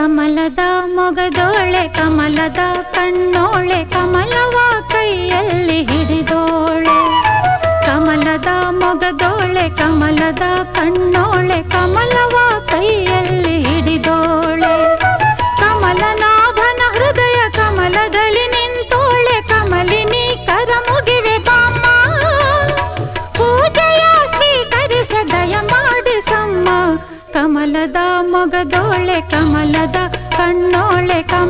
ಕಮಲದ ಮೊಗದೋಳೆ ಕಮಲದ ಕಣ್ಣೋಳೆ ಕಮಲವ ಕೈಯಲ್ಲಿ ಹಿಡಿದೋಳೆ. ಕಮಲದ ಮೊಗದೋಳೆ ಕಮಲದ ಕಣ್ಣೋಳೆ ಕಮಲವ ಕೈಯಲ್ಲಿ ಹಿಡಿದೋಳೆ. ಕಮಲನಾಭನ ಹೃದಯ ಕಮಲದಲ್ಲಿ ನಿಂತೋಳೆ. ಕಮಲಿನಿ ಕರ ಮುಗಿವೆ ಬಾಮ್ಮ, ಪೂಜೆಯ ಸ್ವೀಕರಿಸ ದಯ ಮಾಡಿಸಮ್ಮ. ಕಮಲದ ಮೊಗದೋಳೆ ಕಮಲದ ಕಣ್ಣೋಳೆ ಕಮಲ